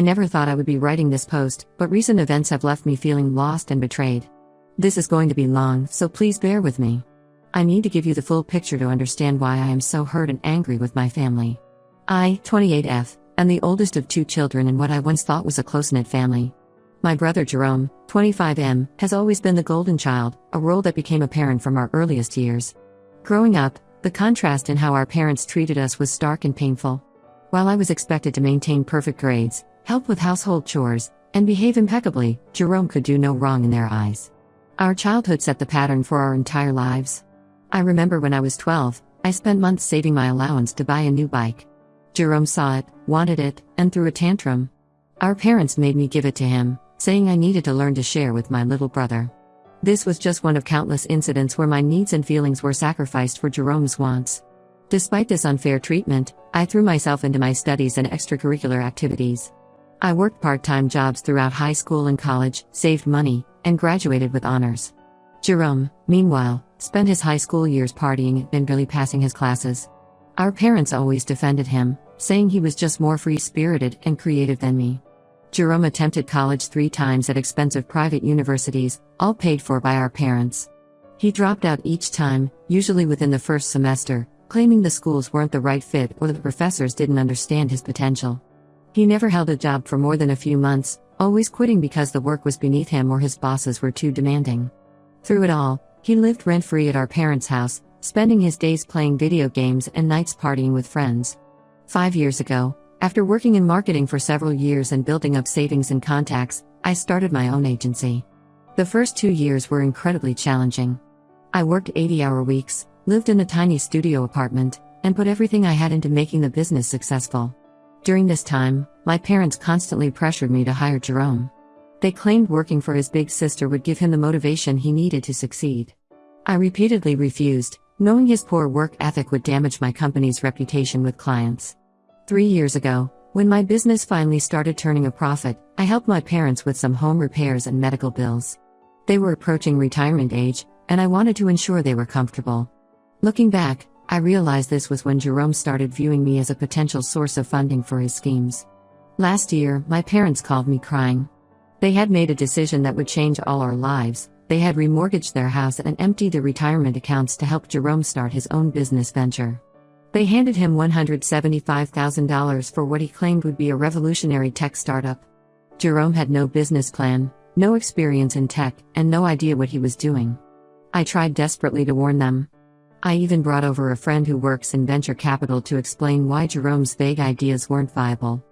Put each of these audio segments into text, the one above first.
I never thought I would be writing this post, but recent events have left me feeling lost and betrayed. This is going to be long, so please bear with me. I need to give you the full picture to understand why I am so hurt and angry with my family. I, 28F, am the oldest of 2 children in what I once thought was a close-knit family. My brother Jerome, 25M, has always been the golden child, a role that became apparent from our earliest years. Growing up, the contrast in how our parents treated us was stark and painful. While I was expected to maintain perfect grades, help with household chores, and behave impeccably, Jerome could do no wrong in their eyes. Our childhood set the pattern for our entire lives. I remember when I was 12, I spent months saving my allowance to buy a new bike. Jerome saw it, wanted it, and threw a tantrum. Our parents made me give it to him, saying I needed to learn to share with my little brother. This was just one of countless incidents where my needs and feelings were sacrificed for Jerome's wants. Despite this unfair treatment, I threw myself into my studies and extracurricular activities. I worked part-time jobs throughout high school and college, saved money, and graduated with honors. Jerome, meanwhile, spent his high school years partying and barely passing his classes. Our parents always defended him, saying he was just more free-spirited and creative than me. Jerome attempted college 3 times at expensive private universities, all paid for by our parents. He dropped out each time, usually within the first semester, claiming the schools weren't the right fit or the professors didn't understand his potential. He never held a job for more than a few months, always quitting because the work was beneath him or his bosses were too demanding. Through it all, he lived rent-free at our parents' house, spending his days playing video games and nights partying with friends. 5 years ago, after working in marketing for several years and building up savings and contacts, I started my own agency. The first 2 years were incredibly challenging. I worked 80-hour weeks, lived in a tiny studio apartment, and put everything I had into making the business successful. During this time, my parents constantly pressured me to hire Jerome. They claimed working for his big sister would give him the motivation he needed to succeed. I repeatedly refused, knowing his poor work ethic would damage my company's reputation with clients. 3 years ago, when my business finally started turning a profit, I helped my parents with some home repairs and medical bills. They were approaching retirement age, and I wanted to ensure they were comfortable. Looking back, I realized this was when Jerome started viewing me as a potential source of funding for his schemes. Last year, my parents called me crying. They had made a decision that would change all our lives. They had remortgaged their house and emptied the retirement accounts to help Jerome start his own business venture. They handed him $175,000 for what he claimed would be a revolutionary tech startup. Jerome had no business plan, no experience in tech, and no idea what he was doing. I tried desperately to warn them. I even brought over a friend who works in venture capital to explain why Jerome's vague ideas weren't viable.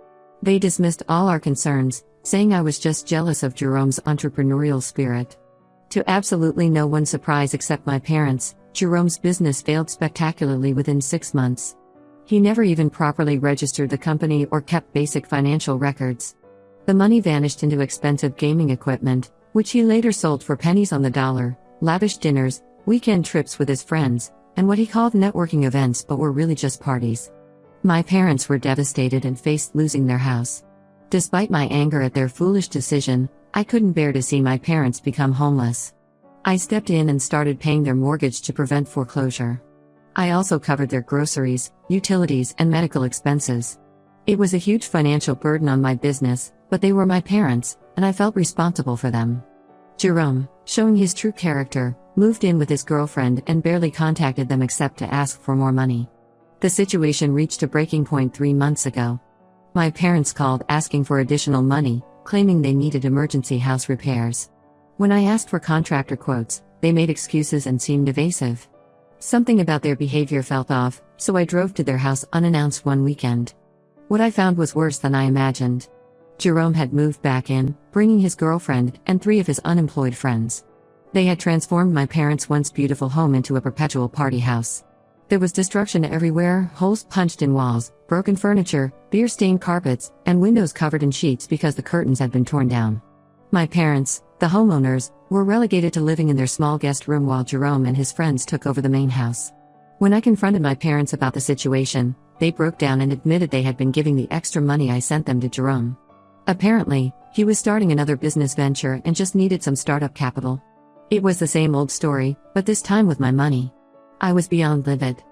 They dismissed all our concerns, saying I was just jealous of Jerome's entrepreneurial spirit. To absolutely no one's surprise except my parents, Jerome's business failed spectacularly within 6 months. He never even properly registered the company or kept basic financial records. The money vanished into expensive gaming equipment, which he later sold for pennies on the dollar, lavish dinners, weekend trips with his friends, and what he called networking events but were really just parties. My parents were devastated and faced losing their house. Despite my anger at their foolish decision, I couldn't bear to see my parents become homeless. I stepped in and started paying their mortgage to prevent foreclosure. I also covered their groceries, utilities, and medical expenses. It was a huge financial burden on my business, but they were my parents, and I felt responsible for them. Jerome, showing his true character, moved in with his girlfriend and barely contacted them except to ask for more money. The situation reached a breaking point 3 months ago. My parents called asking for additional money, claiming they needed emergency house repairs. When I asked for contractor quotes, they made excuses and seemed evasive. Something about their behavior felt off, so I drove to their house unannounced one weekend. What I found was worse than I imagined. Jerome had moved back in, bringing his girlfriend and 3 of his unemployed friends. They had transformed my parents' once beautiful home into a perpetual party house. There was destruction everywhere, holes punched in walls, broken furniture, beer-stained carpets, and windows covered in sheets because the curtains had been torn down. My parents, the homeowners, were relegated to living in their small guest room while Jerome and his friends took over the main house. When I confronted my parents about the situation, they broke down and admitted they had been giving the extra money I sent them to Jerome. Apparently, he was starting another business venture and just needed some startup capital. It was the same old story, but this time with my money. I was beyond livid.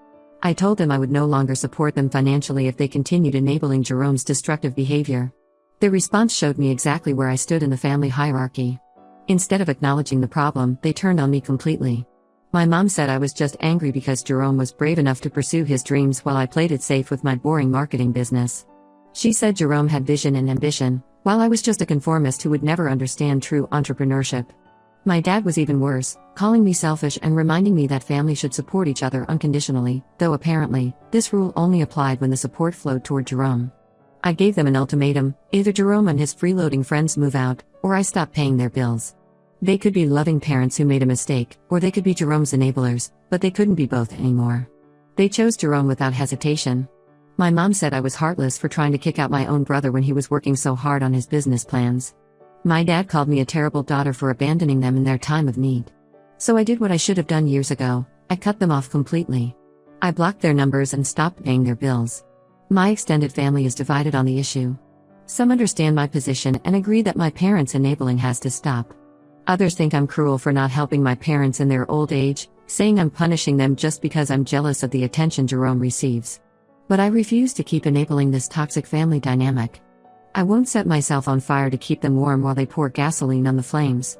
I told them I would no longer support them financially if they continued enabling Jerome's destructive behavior. Their response showed me exactly where I stood in the family hierarchy. Instead of acknowledging the problem, they turned on me completely. My mom said I was just angry because Jerome was brave enough to pursue his dreams while I played it safe with my boring marketing business. She said Jerome had vision and ambition, while I was just a conformist who would never understand true entrepreneurship. My dad was even worse, calling me selfish and reminding me that family should support each other unconditionally, though apparently, this rule only applied when the support flowed toward Jerome. I gave them an ultimatum: either Jerome and his freeloading friends move out, or I stop paying their bills. They could be loving parents who made a mistake, or they could be Jerome's enablers, but they couldn't be both anymore. They chose Jerome without hesitation. My mom said I was heartless for trying to kick out my own brother when he was working so hard on his business plans. My dad called me a terrible daughter for abandoning them in their time of need. So I did what I should have done years ago: I cut them off completely. I blocked their numbers and stopped paying their bills. My extended family is divided on the issue. Some understand my position and agree that my parents' enabling has to stop. Others think I'm cruel for not helping my parents in their old age, saying I'm punishing them just because I'm jealous of the attention Jerome receives. But I refuse to keep enabling this toxic family dynamic. I won't set myself on fire to keep them warm while they pour gasoline on the flames.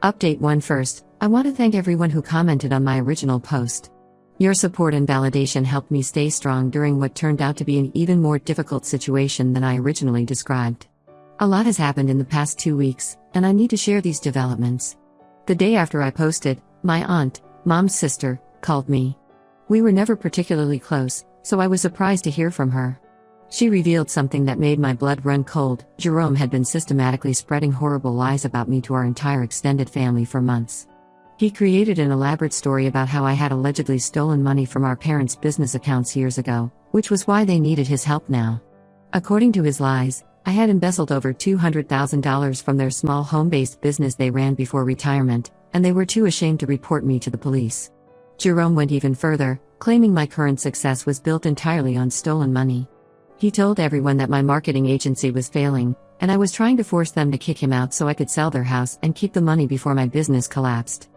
Update 1. First, I want to thank everyone who commented on my original post. Your support and validation helped me stay strong during what turned out to be an even more difficult situation than I originally described. A lot has happened in the past 2 weeks, and I need to share these developments. The day after I posted, my aunt, mom's sister, called me. We were never particularly close, so I was surprised to hear from her. She revealed something that made my blood run cold: Jerome had been systematically spreading horrible lies about me to our entire extended family for months. He created an elaborate story about how I had allegedly stolen money from our parents' business accounts years ago, which was why they needed his help now. According to his lies, I had embezzled over $200,000 from their small home-based business they ran before retirement, and they were too ashamed to report me to the police. Jerome went even further, claiming my current success was built entirely on stolen money. He told everyone that my marketing agency was failing, and I was trying to force them to kick him out so I could sell their house and keep the money before my business collapsed.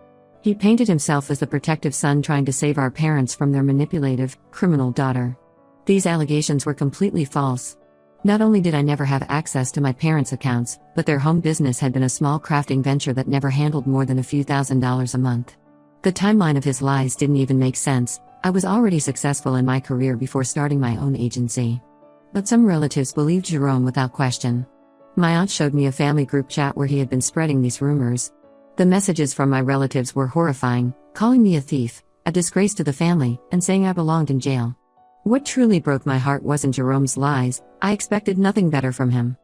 He painted himself as the protective son trying to save our parents from their manipulative, criminal daughter. These allegations were completely false. Not only did I never have access to my parents' accounts, but their home business had been a small crafting venture that never handled more than a few $1,000s a month. The timeline of his lies didn't even make sense. I was already successful in my career before starting my own agency. But some relatives believed Jerome without question. My aunt showed me a family group chat where he had been spreading these rumors. The messages from my relatives were horrifying, calling me a thief, a disgrace to the family, and saying I belonged in jail. What truly broke my heart wasn't Jerome's lies. I expected nothing better from him.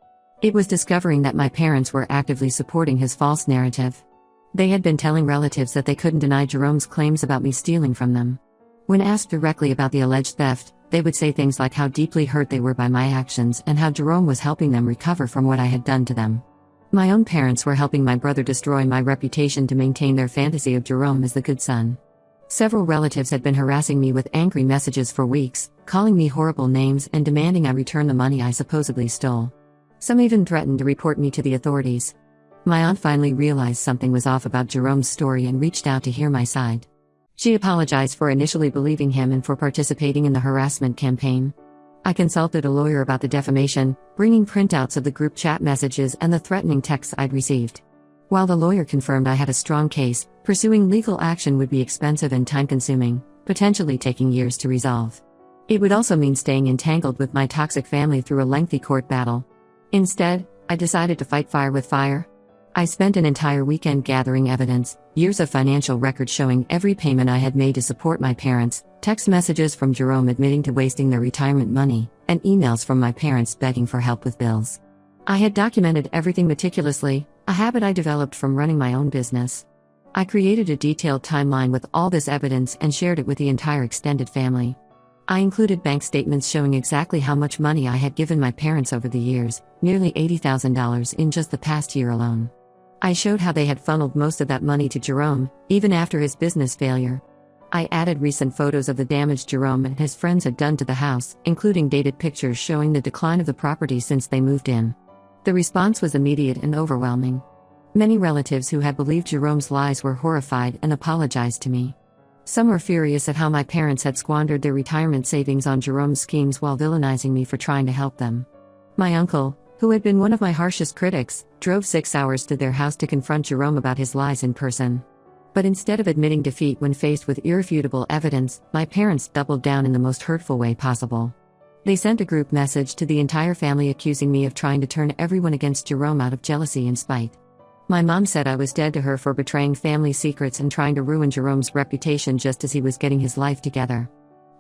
It was discovering that my parents were actively supporting his false narrative. They had been telling relatives that they couldn't deny Jerome's claims about me stealing from them. When asked directly about the alleged theft, they would say things like how deeply hurt they were by my actions and how Jerome was helping them recover from what I had done to them. My own parents were helping my brother destroy my reputation to maintain their fantasy of Jerome as the good son. Several relatives had been harassing me with angry messages for weeks, calling me horrible names and demanding I return the money I supposedly stole. Some even threatened to report me to the authorities. My aunt finally realized something was off about Jerome's story and reached out to hear my side. She apologized for initially believing him and for participating in the harassment campaign. I consulted a lawyer about the defamation, bringing printouts of the group chat messages and the threatening texts I'd received. While the lawyer confirmed I had a strong case, pursuing legal action would be expensive and time-consuming, potentially taking years to resolve. It would also mean staying entangled with my toxic family through a lengthy court battle. Instead, I decided to fight fire with fire. I spent an entire weekend gathering evidence, years of financial records showing every payment I had made to support my parents, text messages from Jerome admitting to wasting their retirement money, and emails from my parents begging for help with bills. I had documented everything meticulously, a habit I developed from running my own business. I created a detailed timeline with all this evidence and shared it with the entire extended family. I included bank statements showing exactly how much money I had given my parents over the years, nearly $80,000 in just the past year alone. I showed how they had funneled most of that money to Jerome, even after his business failure. I added recent photos of the damage Jerome and his friends had done to the house, including dated pictures showing the decline of the property since they moved in. The response was immediate and overwhelming. Many relatives who had believed Jerome's lies were horrified and apologized to me. Some were furious at how my parents had squandered their retirement savings on Jerome's schemes while villainizing me for trying to help them. My uncle, who had been one of my harshest critics, drove 6 hours to their house to confront Jerome about his lies in person. But instead of admitting defeat when faced with irrefutable evidence, my parents doubled down in the most hurtful way possible. They sent a group message to the entire family accusing me of trying to turn everyone against Jerome out of jealousy and spite. My mom said I was dead to her for betraying family secrets and trying to ruin Jerome's reputation just as he was getting his life together.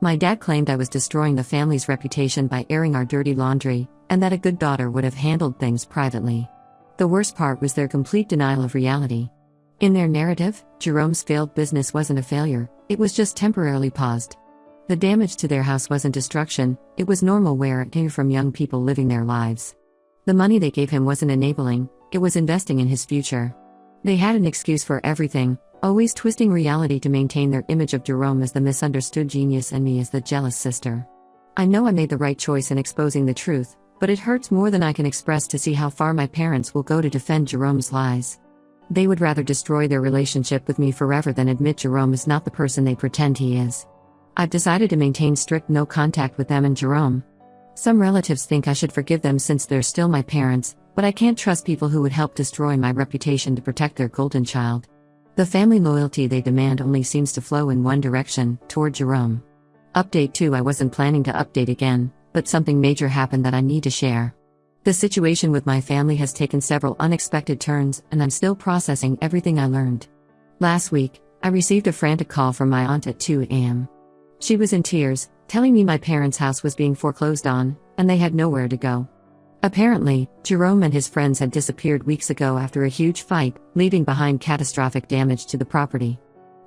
My dad claimed I was destroying the family's reputation by airing our dirty laundry, and that a good daughter would have handled things privately. The worst part was their complete denial of reality. In their narrative, Jerome's failed business wasn't a failure, it was just temporarily paused. The damage to their house wasn't destruction, it was normal wear and tear from young people living their lives. The money they gave him wasn't enabling, it was investing in his future. They had an excuse for everything, always twisting reality to maintain their image of Jerome as the misunderstood genius and me as the jealous sister. I know I made the right choice in exposing the truth, but it hurts more than I can express to see how far my parents will go to defend Jerome's lies. They would rather destroy their relationship with me forever than admit Jerome is not the person they pretend he is. I've decided to maintain strict no contact with them and Jerome. Some relatives think I should forgive them since they're still my parents, but I can't trust people who would help destroy my reputation to protect their golden child. The family loyalty they demand only seems to flow in one direction, toward Jerome. Update 2. I wasn't planning to update again, but something major happened that I need to share. The situation with my family has taken several unexpected turns, and I'm still processing everything I learned. Last week, I received a frantic call from my aunt at 2 a.m. She was in tears, telling me my parents' house was being foreclosed on, and they had nowhere to go. Apparently, Jerome and his friends had disappeared weeks ago after a huge fight, leaving behind catastrophic damage to the property.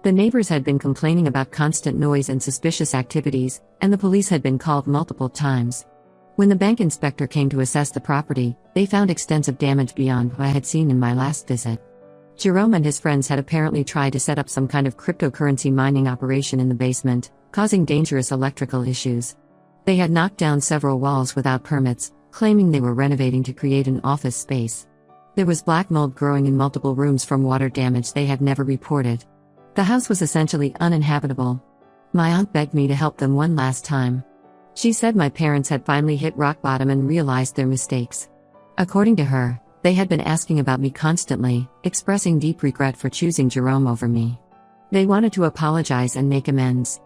The neighbors had been complaining about constant noise and suspicious activities, and the police had been called multiple times. When the bank inspector came to assess the property, they found extensive damage beyond what I had seen in my last visit. Jerome and his friends had apparently tried to set up some kind of cryptocurrency mining operation in the basement, causing dangerous electrical issues. They had knocked down several walls without permits, claiming they were renovating to create an office space. There was black mold growing in multiple rooms from water damage they had never reported. The house was essentially uninhabitable. My aunt begged me to help them one last time. She said my parents had finally hit rock bottom and realized their mistakes. According to her, they had been asking about me constantly, expressing deep regret for choosing Jerome over me. They wanted to apologize and make amends.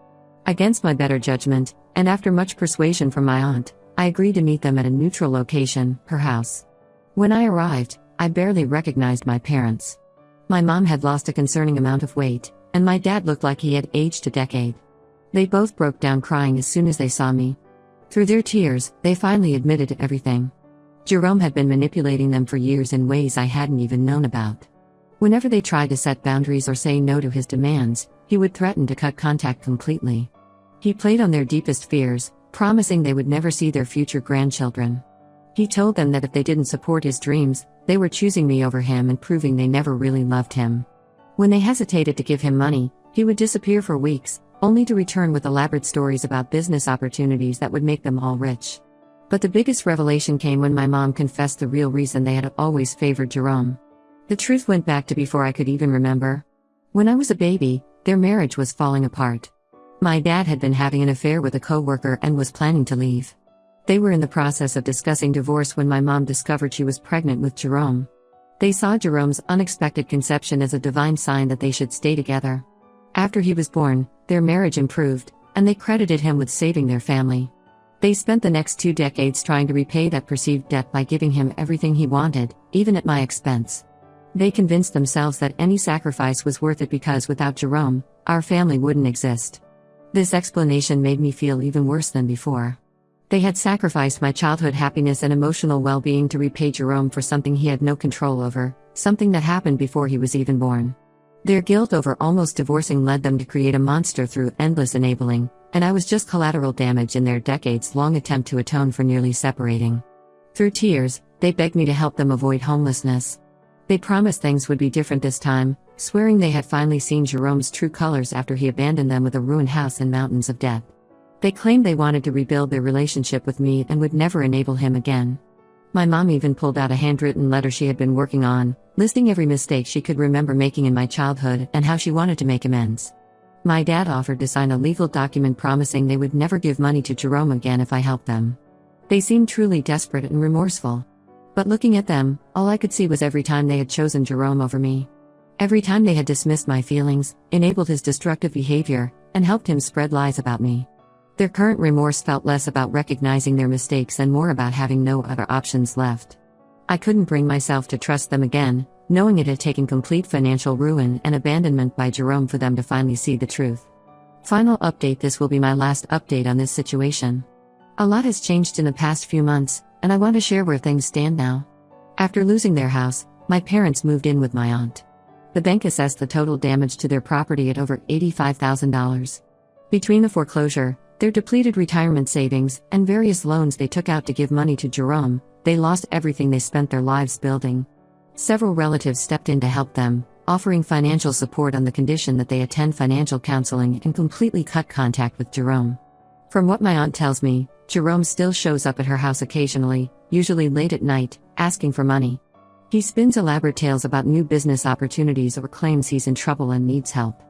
Against my better judgment, and after much persuasion from my aunt, I agreed to meet them at a neutral location, her house. When I arrived, I barely recognized my parents. My mom had lost a concerning amount of weight, and my dad looked like he had aged a decade. They both broke down crying as soon as they saw me. Through their tears, they finally admitted to everything. Jerome had been manipulating them for years in ways I hadn't even known about. Whenever they tried to set boundaries or say no to his demands, he would threaten to cut contact completely. He played on their deepest fears, promising they would never see their future grandchildren. He told them that if they didn't support his dreams, they were choosing me over him and proving they never really loved him. When they hesitated to give him money, he would disappear for weeks, only to return with elaborate stories about business opportunities that would make them all rich. But the biggest revelation came when my mom confessed the real reason they had always favored Jerome. The truth went back to before I could even remember. When I was a baby, their marriage was falling apart. My dad had been having an affair with a coworker and was planning to leave. They were in the process of discussing divorce when my mom discovered she was pregnant with Jerome. They saw Jerome's unexpected conception as a divine sign that they should stay together. After he was born, their marriage improved, and they credited him with saving their family. They spent the next 2 decades trying to repay that perceived debt by giving him everything he wanted, even at my expense. They convinced themselves that any sacrifice was worth it because without Jerome, our family wouldn't exist. This explanation made me feel even worse than before. They had sacrificed my childhood happiness and emotional well-being to repay Jerome for something he had no control over, something that happened before he was even born. Their guilt over almost divorcing led them to create a monster through endless enabling, and I was just collateral damage in their decades-long attempt to atone for nearly separating. Through tears, they begged me to help them avoid homelessness. They promised things would be different this time, swearing they had finally seen Jerome's true colors after he abandoned them with a ruined house and mountains of debt. They claimed they wanted to rebuild their relationship with me and would never enable him again. My mom even pulled out a handwritten letter she had been working on, listing every mistake she could remember making in my childhood and how she wanted to make amends. My dad offered to sign a legal document promising they would never give money to Jerome again if I helped them. They seemed truly desperate and remorseful. But looking at them, all I could see was every time they had chosen Jerome over me. Every time they had dismissed my feelings, enabled his destructive behavior, and helped him spread lies about me. Their current remorse felt less about recognizing their mistakes and more about having no other options left. I couldn't bring myself to trust them again, knowing it had taken complete financial ruin and abandonment by Jerome for them to finally see the truth. Final update: this will be my last update on this situation. A lot has changed in the past few months, and I want to share where things stand now. After losing their house, my parents moved in with my aunt. The bank assessed the total damage to their property at over $85,000. Between the foreclosure, their depleted retirement savings, and various loans they took out to give money to Jerome, they lost everything they spent their lives building. Several relatives stepped in to help them, offering financial support on the condition that they attend financial counseling and completely cut contact with Jerome. From what my aunt tells me, Jerome still shows up at her house occasionally, usually late at night, asking for money. He spins elaborate tales about new business opportunities or claims he's in trouble and needs help.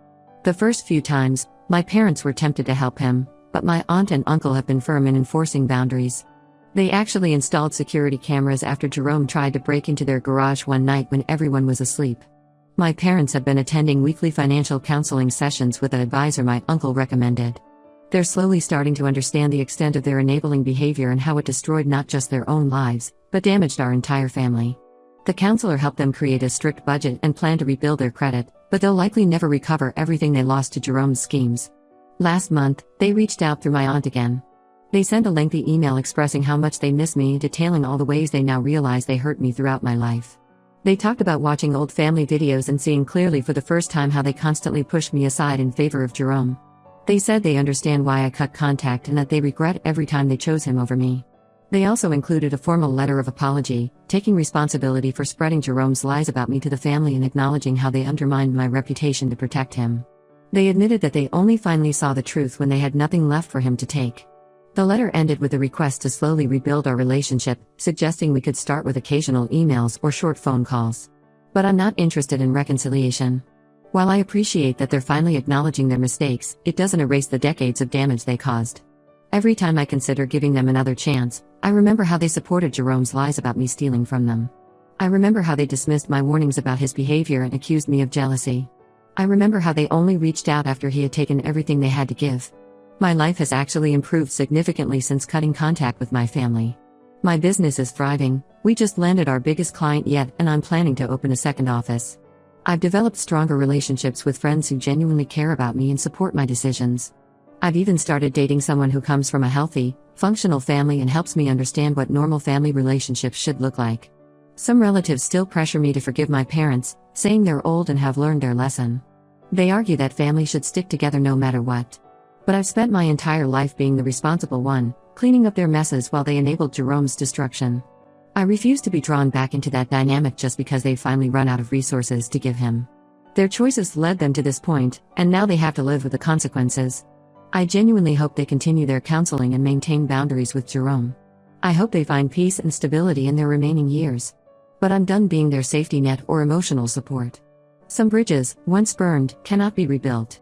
The first few times, my parents were tempted to help him, but my aunt and uncle have been firm in enforcing boundaries. They actually installed security cameras after Jerome tried to break into their garage one night when everyone was asleep. My parents have been attending weekly financial counseling sessions with an advisor my uncle recommended. They're slowly starting to understand the extent of their enabling behavior and how it destroyed not just their own lives, but damaged our entire family. The counselor helped them create a strict budget and plan to rebuild their credit, but they'll likely never recover everything they lost to Jerome's schemes. Last month, they reached out through my aunt again. They sent a lengthy email expressing how much they miss me, detailing all the ways they now realize they hurt me throughout my life. They talked about watching old family videos and seeing clearly for the first time how they constantly pushed me aside in favor of Jerome. They said they understand why I cut contact and that they regret every time they chose him over me. They also included a formal letter of apology, taking responsibility for spreading Jerome's lies about me to the family and acknowledging how they undermined my reputation to protect him. They admitted that they only finally saw the truth when they had nothing left for him to take. The letter ended with a request to slowly rebuild our relationship, suggesting we could start with occasional emails or short phone calls. But I'm not interested in reconciliation. While I appreciate that they're finally acknowledging their mistakes, it doesn't erase the decades of damage they caused. Every time I consider giving them another chance, I remember how they supported Jerome's lies about me stealing from them. I remember how they dismissed my warnings about his behavior and accused me of jealousy. I remember how they only reached out after he had taken everything they had to give. My life has actually improved significantly since cutting contact with my family. My business is thriving, we just landed our biggest client yet, and I'm planning to open a second office. I've developed stronger relationships with friends who genuinely care about me and support my decisions. I've even started dating someone who comes from a healthy, functional family and helps me understand what normal family relationships should look like. Some relatives still pressure me to forgive my parents, saying they're old and have learned their lesson. They argue that family should stick together no matter what. But I've spent my entire life being the responsible one, cleaning up their messes while they enabled Jerome's destruction. I refuse to be drawn back into that dynamic just because they've finally run out of resources to give him. Their choices led them to this point, and now they have to live with the consequences. I genuinely hope they continue their counseling and maintain boundaries with Jerome. I hope they find peace and stability in their remaining years. But I'm done being their safety net or emotional support. Some bridges, once burned, cannot be rebuilt.